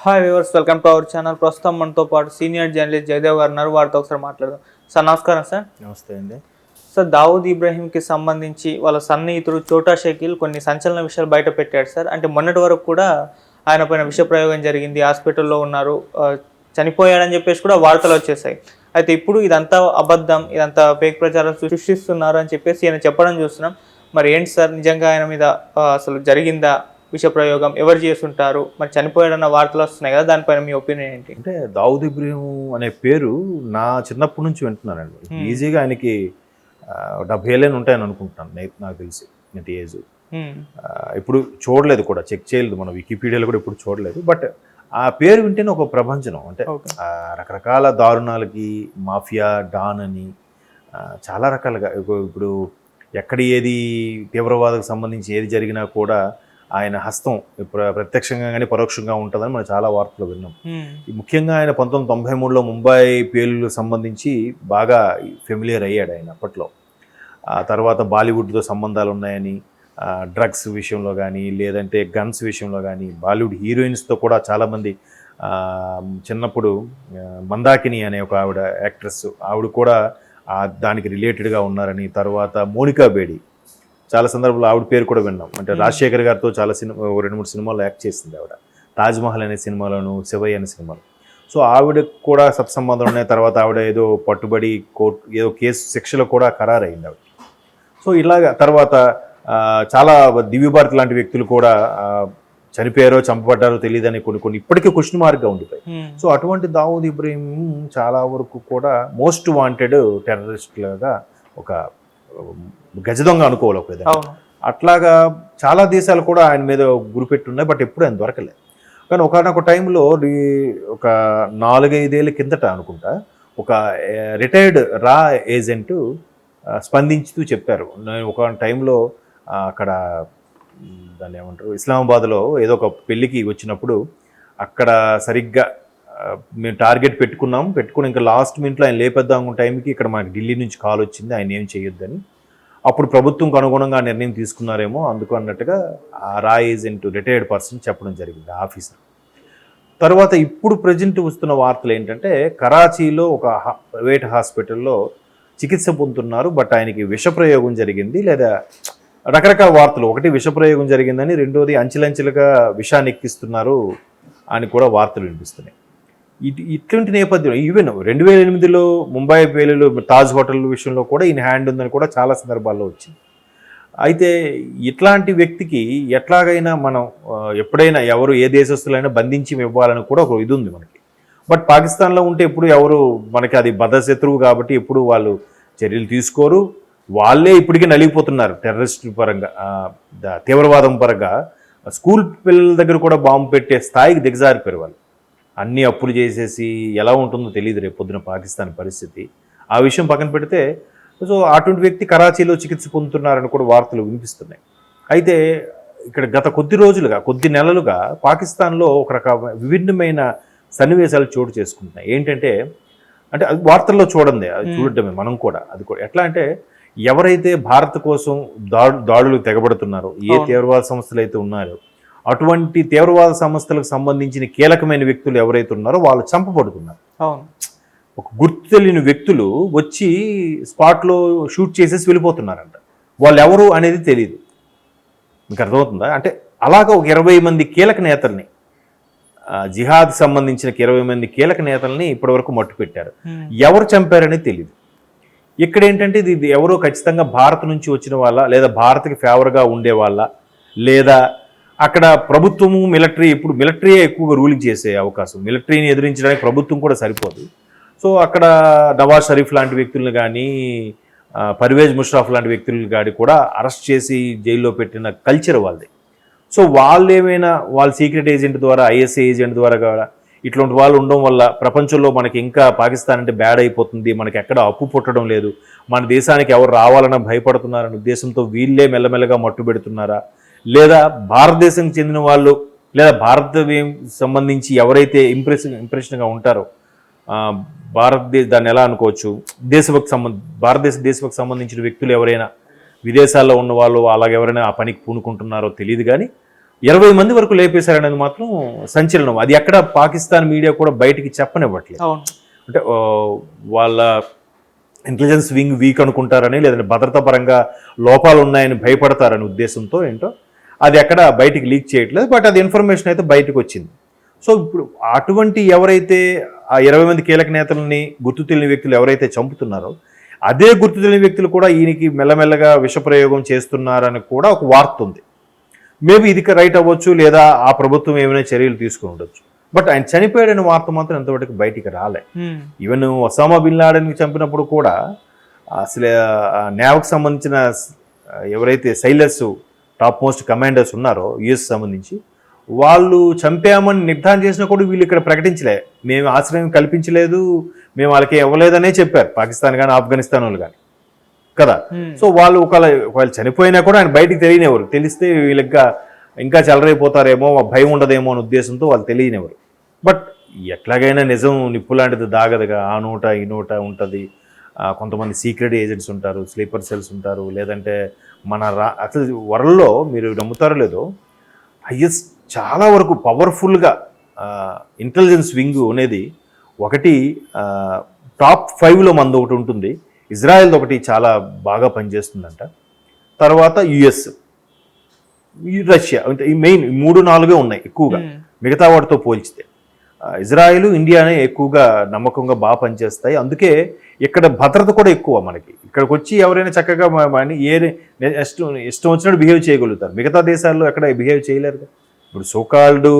Hi viewers, welcome to our channel. ప్రస్తుతం మనతో పాటు సీనియర్ జర్నలిస్ట్ జయదేవ్ గారు ఉన్నారు. వారితో ఒకసారి మాట్లాడదాం. సార్ నమస్కారం. సార్ నమస్తే అండి. సార్, దావూద్ ఇబ్రాహీంకి సంబంధించి వాళ్ళ సన్నిహితుడు చోటా షకీల్ కొన్ని సంచలన విషయాలు బయట పెట్టాడు సార్. అంటే మొన్నటి వరకు కూడా ఆయన పైన విష ప్రయోగం జరిగింది, హాస్పిటల్లో ఉన్నారు, చనిపోయాడని చెప్పేసి కూడా వార్తలు వచ్చేసాయి. అయితే ఇప్పుడు ఇదంతా అబద్ధం, ఇదంతా ఫేక్ ప్రచారం సృష్టిస్తున్నారు అని చెప్పేసి ఆయన చెప్పడం చూస్తున్నాం. మరి ఏంటి సార్, నిజంగా ఆయన మీద అసలు జరిగిందా విష ప్రయోగం, ఎవరు చేస్తుంటారు, మరి చనిపోయాడన్న వార్తలు వస్తున్నాయి కదా, దానిపైన మీ ఒపీనియన్ ఏంటి? అంటే దావూద్ ఇబ్రాహీం అనే పేరు నా చిన్నప్పటి నుంచి వింటున్నానండి. ఈజీగా ఆయనకి 70 ఏళ్ళని ఉంటాయని అనుకుంటున్నాను, నాకు తెలిసి ఇంత ఏజ్. ఇప్పుడు చూడలేదు కూడా, చెక్ చేయలేదు, మన వికీపీడియాలో కూడా ఇప్పుడు చూడలేదు. బట్ ఆ పేరు వింటేనే ఒక ప్రపంచం. అంటే రకరకాల దారుణాలకి మాఫియా డాన్ అని చాలా రకాలుగా, ఇప్పుడు ఎక్కడ ఏది తీవ్రవాదకు సంబంధించి ఏది జరిగినా కూడా ఆయన హస్తం ప్రత్యక్షంగా కానీ పరోక్షంగా ఉంటుందని మనం చాలా వార్తలు విన్నాం. ముఖ్యంగా ఆయన 1993లో ముంబై పేలులకు సంబంధించి బాగా ఫెమిలియర్ అయ్యాడు ఆయన అప్పట్లో. ఆ తర్వాత బాలీవుడ్తో సంబంధాలు ఉన్నాయని, డ్రగ్స్ విషయంలో కానీ లేదంటే గన్స్ విషయంలో కానీ, బాలీవుడ్ హీరోయిన్స్తో కూడా చాలామంది, చిన్నప్పుడు మందాకిని అనే ఒక ఆవిడ యాక్ట్రెస్, ఆవిడ కూడా దానికి రిలేటెడ్గా ఉన్నారని. తర్వాత మోనికా బేడి, చాలా సందర్భంలో ఆవిడ పేరు కూడా విన్నాం. అంటే రాజశేఖర్ గారితో చాలా 2-3 సినిమాల్లో యాక్ట్ చేసింది ఆవిడ, తాజ్మహల్ అనే సినిమాలోను, శివయ్య అనే సినిమాలో. సో ఆవిడకు కూడా సత్సంబంధాలు ఉన్నాయి. తర్వాత ఆవిడ ఏదో పట్టుబడి కోర్టు ఏదో కేసు శిక్షలో కూడా ఖరారైంది ఆవిడ. సో ఇలాగ తర్వాత చాలా దివ్యభారతి లాంటి వ్యక్తులు కూడా చనిపోయారో చంపబడ్డారో తెలియదని కొన్ని ఇప్పటికీ క్వశ్చన్ మార్క్గా ఉండిపోయి. సో అటువంటి దావూద్ ఇబ్రాహీం చాలా వరకు కూడా మోస్ట్ వాంటెడ్ టెర్రరిస్ట్ లాగా, ఒక గజదొంగ అనుకోవాలి ఒక విధంగా. అట్లాగా చాలా దేశాలు కూడా ఆయన మీద గురిపెట్టున్నాయి, బట్ ఎప్పుడు ఆయన దొరకలేదు. కానీ ఒకనొక టైంలో ఒక 4-5 ఏళ్ళ కిందట అనుకుంటా, ఒక రిటైర్డ్ రా ఏజెంటు స్పందించుతూ చెప్పారు. నేను ఒక టైంలో అక్కడ దాన్ని ఏమంటారు, ఇస్లామాబాద్లో ఏదో ఒక పెళ్ళికి వచ్చినప్పుడు అక్కడ సరిగ్గా మేము టార్గెట్ పెట్టుకుని ఇంకా లాస్ట్ మినిట్లో ఆయన లేపేద్దాం టైంకి ఇక్కడ మనకి ఢిల్లీ నుంచి కాల్ వచ్చింది, ఆయన ఏం చేయొద్దని. అప్పుడు ప్రభుత్వంకు అనుగుణంగా నిర్ణయం తీసుకున్నారేమో అందుకు అన్నట్టుగా ఆ రా ఏజెంట్ రిటైర్డ్ పర్సన్ చెప్పడం జరిగింది, ఆఫీసర్. తర్వాత ఇప్పుడు ప్రజెంట్ వస్తున్న వార్తలు ఏంటంటే, కరాచీలో ఒక ప్రైవేట్ హాస్పిటల్లో చికిత్స పొందుతున్నారు, బట్ ఆయనకి విషప్రయోగం జరిగింది, లేదా రకరకాల వార్తలు. ఒకటి విషప్రయోగం జరిగిందని, రెండోది అంచెలంచెలుగా విషాన్ని ఎక్కిస్తున్నారు అని కూడా వార్తలు వినిపిస్తున్నాయి. ఇటువంటి నేపథ్యంలో ఈవెన్ 2008లో ముంబై పేలులు తాజ్ హోటల్ విషయంలో కూడా ఈయన హ్యాండ్ ఉందని కూడా చాలా సందర్భాల్లో వచ్చింది. అయితే ఇట్లాంటి వ్యక్తికి ఎట్లాగైనా మనం ఎప్పుడైనా ఎవరు ఏ దేశస్తులైనా బంధించి ఇవ్వాలని కూడా ఒక ఇది ఉంది మనకి. బట్ పాకిస్తాన్లో ఉంటే ఎప్పుడు ఎవరు మనకి అది బద్ధశత్రువు కాబట్టి ఎప్పుడు వాళ్ళు చర్యలు తీసుకోరు. వాళ్ళే ఇప్పటికీ నలిగిపోతున్నారు టెర్రరిస్ట్ పరంగా, తీవ్రవాదం పరంగా. స్కూల్ పిల్లల దగ్గర కూడా బాంబు పెట్టే స్థాయికి దిగజారిపోయారు వాళ్ళు. అన్ని అప్పులు చేసేసి ఎలా ఉంటుందో తెలియదు రేపు పొద్దున పాకిస్తాన్ పరిస్థితి. ఆ విషయం పక్కన పెడితే, సో అటువంటి వ్యక్తి కరాచీలో చికిత్స పొందుతున్నారని కూడా వార్తలు వినిపిస్తున్నాయి. అయితే ఇక్కడ గత కొద్ది నెలలుగా పాకిస్తాన్లో ఒక రకమైన విభిన్నమైన సన్నివేశాలు చోటు చేసుకుంటున్నాయి. ఏంటంటే, అంటే అది వార్తల్లో చూడండి, అది చూడటమే మనం కూడా. అది కూడా ఎట్లా అంటే, ఎవరైతే భారత్ కోసం దాడులు తెగబడుతున్నారో, ఏ తీవ్రవాద సంస్థలు అయితే ఉన్నారో, అటువంటి తీవ్రవాద సంస్థలకు సంబంధించిన కీలకమైన వ్యక్తులు ఎవరైతే ఉన్నారో వాళ్ళు చంపబడుతున్నారు. ఒక గుర్తు తెలియని వ్యక్తులు వచ్చి స్పాట్లో షూట్ చేసేసి వెళ్ళిపోతున్నారంట. వాళ్ళు ఎవరు అనేది తెలియదు. మీకు అర్థమవుతుందా? అంటే అలాగా ఒక 20 మంది కీలక నేతల్ని, జిహాద్ సంబంధించిన 20 మంది కీలక నేతల్ని ఇప్పటివరకు మట్టు పెట్టారు. ఎవరు చంపారనేది తెలియదు. ఇక్కడ ఏంటంటే, ఇది ఎవరో ఖచ్చితంగా భారత్ నుంచి వచ్చిన వాళ్ళ, లేదా భారత్కి ఫేవర్గా ఉండే వాళ్ళ, లేదా అక్కడ ప్రభుత్వము మిలిటరీ, ఇప్పుడు మిలిటరీయే ఎక్కువగా రూలింగ్ చేసే అవకాశం. మిలిటరీని ఎదిరించడానికి ప్రభుత్వం కూడా సరిపోదు. సో అక్కడ నవాజ్ షరీఫ్ లాంటి వ్యక్తులను కానీ, పర్వేజ్ ముషర్రఫ్ లాంటి వ్యక్తులను కానీ కూడా అరెస్ట్ చేసి జైల్లో పెట్టిన కల్చర్ వాళ్ళది. సో వాళ్ళు ఏమైనా వాళ్ళ సీక్రెట్ ఏజెంట్ ద్వారా, ఐఎస్ఐ ఏజెంట్ ద్వారా కూడా ఇట్లాంటి వాళ్ళు ఉండడం వల్ల ప్రపంచంలో మనకి ఇంకా పాకిస్తాన్ అంటే బ్యాడ్ అయిపోతుంది, మనకి ఎక్కడ అప్పు పుట్టడం లేదు, మన దేశానికి ఎవరు రావాలన్నా భయపడుతున్నారనే ఉద్దేశంతో వీళ్ళే మెల్లమెల్లగా మట్టు పెడుతున్నారా, లేదా భారతదేశానికి చెందిన వాళ్ళు, లేదా భారతదేశం సంబంధించి ఎవరైతే ఇంప్రెషన్గా ఉంటారో, దాన్ని ఎలా అనుకోవచ్చు, భారతదేశ దేశభక్తి సంబంధించిన వ్యక్తులు ఎవరైనా విదేశాల్లో ఉన్న వాళ్ళు అలాగెవరైనా ఆ పనికి పూనుకుంటున్నారో తెలియదు. కానీ 20 మంది వరకు లేపేశారనేది మాత్రం సంచలనం. అది ఎక్కడ పాకిస్తాన్ మీడియా కూడా బయటికి చెప్పనివ్వట్లేదు. అవును. అంటే వాళ్ళ ఇంటెలిజెన్స్ వింగ్ వీక్ అనుకుంటారని, లేదంటే భద్రతా పరంగా లోపాలు ఉన్నాయని భయపడతారనే ఉద్దేశంతో ఏంటో అది ఎక్కడ బయటికి లీక్ చేయట్లేదు. బట్ అది ఇన్ఫర్మేషన్ అయితే బయటకు వచ్చింది. సో ఇప్పుడు అటువంటి ఎవరైతే ఆ 20 మంది కీలక నేతలని గుర్తు తెలియని వ్యక్తులు ఎవరైతే చంపుతున్నారో అదే గుర్తు తెలియని వ్యక్తులు కూడా ఈయనకి మెల్లమెల్లగా విషప్రయోగం చేస్తున్నారని కూడా ఒక వార్త ఉంది. మేబీ ఇది రైట్ అవ్వచ్చు, లేదా ఆ ప్రభుత్వం ఏమైనా చర్యలు తీసుకుని ఉండొచ్చు. బట్ ఆయన చనిపోయాడని వార్త మాత్రం ఎంతవరకు బయటికి రాలే. ఈవెన్ ఒసామా బిన్ లాడెన్ చంపినప్పుడు కూడా అసలు నేవకు సంబంధించిన ఎవరైతే సైలర్స్ టాప్ మోస్ట్ కమాండర్స్ ఉన్నారో యుఎస్ సంబంధించి వాళ్ళు చంపామని నిర్ధారణ చేసినా కూడా వీళ్ళు ఇక్కడ ప్రకటించలే, మేము ఆశ్రయం కల్పించలేదు, మేము వాళ్ళకి ఇవ్వలేదనే చెప్పారు పాకిస్తాన్ కానీ ఆఫ్ఘనిస్తాన్ వాళ్ళు కానీ కదా. సో వాళ్ళు ఒకవేళ చనిపోయినా కూడా ఆయన బయటికి తెలియనివ్వరు. తెలిస్తే వీళ్ళకి ఇంకా చెలరైపోతారేమో, భయం ఉండదేమో అనే ఉద్దేశంతో వాళ్ళు తెలియనివ్వరు. బట్ ఎట్లాగైనా నిజం నిప్పు లాంటిది దాగదుగా, ఆ నోట ఈ నోట ఉంటుంది. కొంతమంది సీక్రెట్ ఏజెంట్స్ ఉంటారు, స్లీపర్ సెల్స్ ఉంటారు, లేదంటే మన అసలు వరల్డ్లో మీరు నమ్ముతారో లేదో హైయెస్ట్ చాలా వరకు పవర్ఫుల్గా ఇంటెలిజెన్స్ వింగ్ అనేది ఒకటి టాప్ 5లో మంది ఒకటి ఉంటుంది. ఇజ్రాయెల్ ఒకటి చాలా బాగా పనిచేస్తుందంట. తర్వాత యుఎస్, రష్యా, అంటే ఈ మెయిన్ 3-4 ఉన్నాయి ఎక్కువగా మిగతా వాటితో పోల్చితే. ఇజ్రాయెల్, ఇండియానే ఎక్కువగా నమ్మకంగా బాగా పనిచేస్తాయి. అందుకే ఇక్కడ భద్రత కూడా ఎక్కువ మనకి. ఇక్కడికి వచ్చి ఎవరైనా చక్కగా ఇష్టం వచ్చినట్టు బిహేవ్ చేయగలుగుతారు. మిగతా దేశాల్లో ఎక్కడ బిహేవ్ చేయలేరు. ఇప్పుడు సోకాల్డ్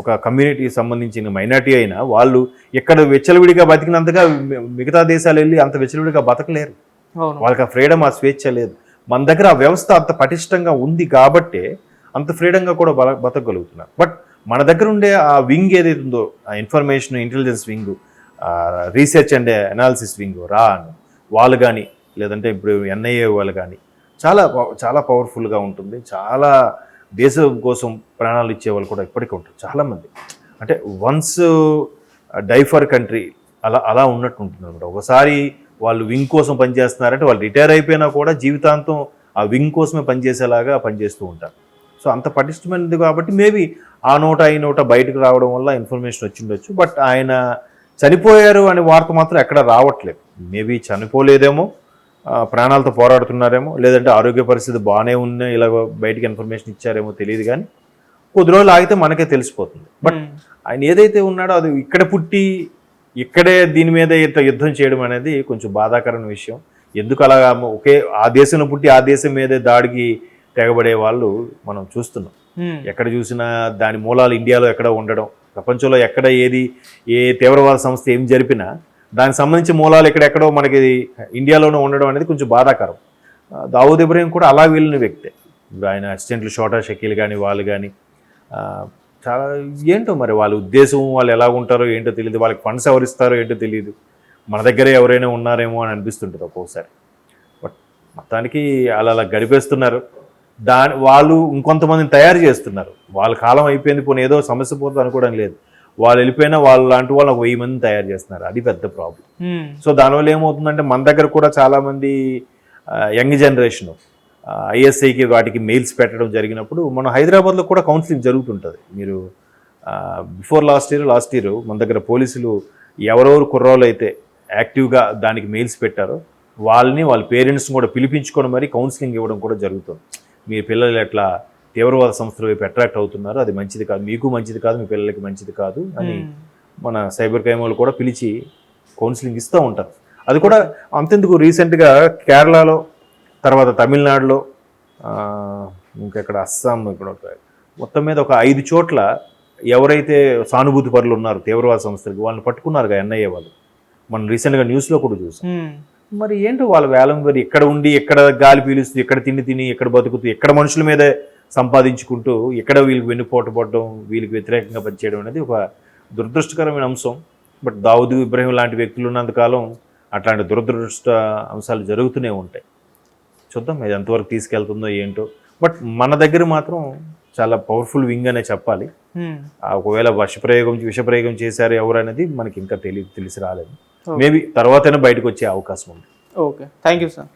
ఒక కమ్యూనిటీకి సంబంధించిన మైనార్టీ అయినా వాళ్ళు ఎక్కడ వెచ్చలవిడిగా బతికినంతగా మిగతా దేశాలు వెళ్ళి అంత వెచ్చలవిడిగా బతకలేరు. వాళ్ళకి ఆ ఫ్రీడమ్, ఆ స్వేచ్ఛ లేదు. మన దగ్గర ఆ వ్యవస్థ అంత పటిష్టంగా ఉంది కాబట్టే అంత ఫ్రీడంగా కూడా బతకగలుగుతున్నారు. బట్ మన దగ్గర ఉండే ఆ వింగ్ ఏదైతే ఉందో, ఆ information intelligence wing, research and analysis wing వాళ్ళు కానీ, లేదంటే ఇప్పుడు ఎన్ఐఏ వాళ్ళు కానీ చాలా చాలా పవర్ఫుల్గా ఉంటుంది. చాలా దేశం కోసం ప్రాణాలు ఇచ్చే వాళ్ళు కూడా ఇప్పటికీ ఉంటారు చాలామంది. అంటే వన్స్ డై ఫర్ కంట్రీ అలా ఉన్నట్టు ఉంటుంది అనమాట. ఒకసారి వాళ్ళు వింగ్ కోసం పనిచేస్తున్నారంటే వాళ్ళు రిటైర్ అయిపోయినా కూడా జీవితాంతం ఆ వింగ్ కోసమే పనిచేసేలాగా పనిచేస్తూ ఉంటారు. సో అంత పటిష్టమైనది కాబట్టి మేబీ ఆ నోట ఈ నోట బయటకు రావడం వల్ల ఇన్ఫర్మేషన్ వచ్చిండొచ్చు. బట్ ఆయన చనిపోయారు అనే వార్త మాత్రం ఎక్కడ రావట్లేదు. మేబీ చనిపోలేదేమో, ప్రాణాలతో పోరాడుతున్నారేమో, లేదంటే ఆరోగ్య పరిస్థితి బాగానే ఉన్నాయి, ఇలా బయటికి ఇన్ఫర్మేషన్ ఇచ్చారేమో తెలియదు. కానీ కొద్ది రోజులు ఆగితే మనకే తెలిసిపోతుంది. బట్ ఆయన ఏదైతే ఉన్నాడో అది ఇక్కడ పుట్టి ఇక్కడే దీని మీద యుద్ధం చేయడం అనేది కొంచెం బాధాకరమైన విషయం. ఎందుకు అలాగా ఆ దేశంలో పుట్టి ఆ దేశం మీదే దాడికి తెగబడే వాళ్ళు మనం చూస్తున్నాం. ఎక్కడ చూసినా దాని మూలాలు ఇండియాలో ఎక్కడ ఉండడం, ప్రపంచంలో ఎక్కడ ఏ తీవ్రవాద సంస్థ ఏం జరిపినా దానికి సంబంధించి మూలాలు ఎక్కడెక్కడో మనకి ఇండియాలోనే ఉండడం అనేది కొంచెం బాధాకరం. దావూద్ ఇబ్రహీం కూడా అలా వెళ్ళిన వ్యక్తే. ఆయన అసిస్టెంట్లు షోటా షకీల్ కానీ వాళ్ళు కానీ చాలా ఏంటో మరి వాళ్ళ ఉద్దేశం, వాళ్ళు ఎలా ఉంటారో ఏంటో తెలియదు, వాళ్ళకి ఫండ్స్ ఎవరిస్తారో ఏంటో తెలియదు, మన దగ్గరే ఎవరైనా ఉన్నారేమో అని అనిపిస్తుంటుంది ఒక్కోసారి. బట్ మొత్తానికి అలా గడిపేస్తున్నారు. వాళ్ళు ఇంకొంతమందిని తయారు చేస్తున్నారు. వాళ్ళ కాలం అయిపోయింది, పోనీ ఏదో సమస్య పోతుంది అనుకోవడం లేదు. వాళ్ళు వెళ్ళిపోయినా వాళ్ళు లాంటి వాళ్ళు 1000 మందిని తయారు చేస్తున్నారు. అది పెద్ద ప్రాబ్లం. సో దానివల్ల ఏమవుతుందంటే మన దగ్గర కూడా చాలామంది యంగ్ జనరేషన్ ఐఎస్ఐకి వాటికి మెయిల్స్ పెట్టడం జరిగినప్పుడు మన హైదరాబాద్లో కూడా కౌన్సిలింగ్ జరుగుతుంటుంది. మీరు బిఫోర్ లాస్ట్ ఇయర్ మన దగ్గర పోలీసులు ఎవరెవరు కుర్రోళ్ళు అయితే యాక్టివ్గా దానికి మెయిల్స్ పెట్టారో వాళ్ళ పేరెంట్స్ని కూడా పిలిపించుకొని మరి కౌన్సిలింగ్ ఇవ్వడం కూడా జరుగుతుంది. మీ పిల్లలు ఎట్లా తీవ్రవాద సంస్థల వైపు అట్రాక్ట్ అవుతున్నారు, అది మంచిది కాదు, మీకు మంచిది కాదు, మీ పిల్లలకి మంచిది కాదు అని మన సైబర్ క్రైమ్ వాళ్ళు కూడా పిలిచి కౌన్సిలింగ్ ఇస్తూ ఉంటారు. అది కూడా అంతెందుకు, రీసెంట్గా కేరళలో, తర్వాత తమిళనాడులో, ఇంకెక్కడ అస్సాం, ఇక్కడ మొత్తం మీద ఒక 5 చోట్ల ఎవరైతే సానుభూతి పరులు ఉన్నారు తీవ్రవాద సంస్థలకి వాళ్ళని పట్టుకున్నారుగా ఎన్ఐఏ వాళ్ళు. మనం రీసెంట్గా న్యూస్లో కూడా చూసాం. మరి ఏంటో వాళ్ళ వేలం మరి ఎక్కడ ఉండి, ఎక్కడ గాలి పీలుస్తూ, ఎక్కడ తిని, ఎక్కడ బతుకుతూ, ఎక్కడ మనుషుల మీదే సంపాదించుకుంటూ, ఎక్కడ వీళ్ళకి వెన్నుపోటు పడడం, వీళ్ళకి వ్యతిరేకంగా పనిచేయడం అనేది ఒక దురదృష్టకరమైన అంశం. బట్ దావూద్ ఇబ్రహీం లాంటి వ్యక్తులు ఉన్నంతకాలం అట్లాంటి దురదృష్ట అంశాలు జరుగుతూనే ఉంటాయి. చూద్దాం ఇది ఎంతవరకు తీసుకెళ్తుందో ఏంటో. బట్ మన దగ్గర మాత్రం చాలా పవర్ఫుల్ వింగ్ అనే చెప్పాలి. ఒకవేళ విషప్రయోగం చేశారు ఎవరు అనేది మనకి ఇంకా తెలిసి రాలేదు. మేబీ తర్వాతైనా బయటకు వచ్చే అవకాశం ఉంది. Okay, thank you sir.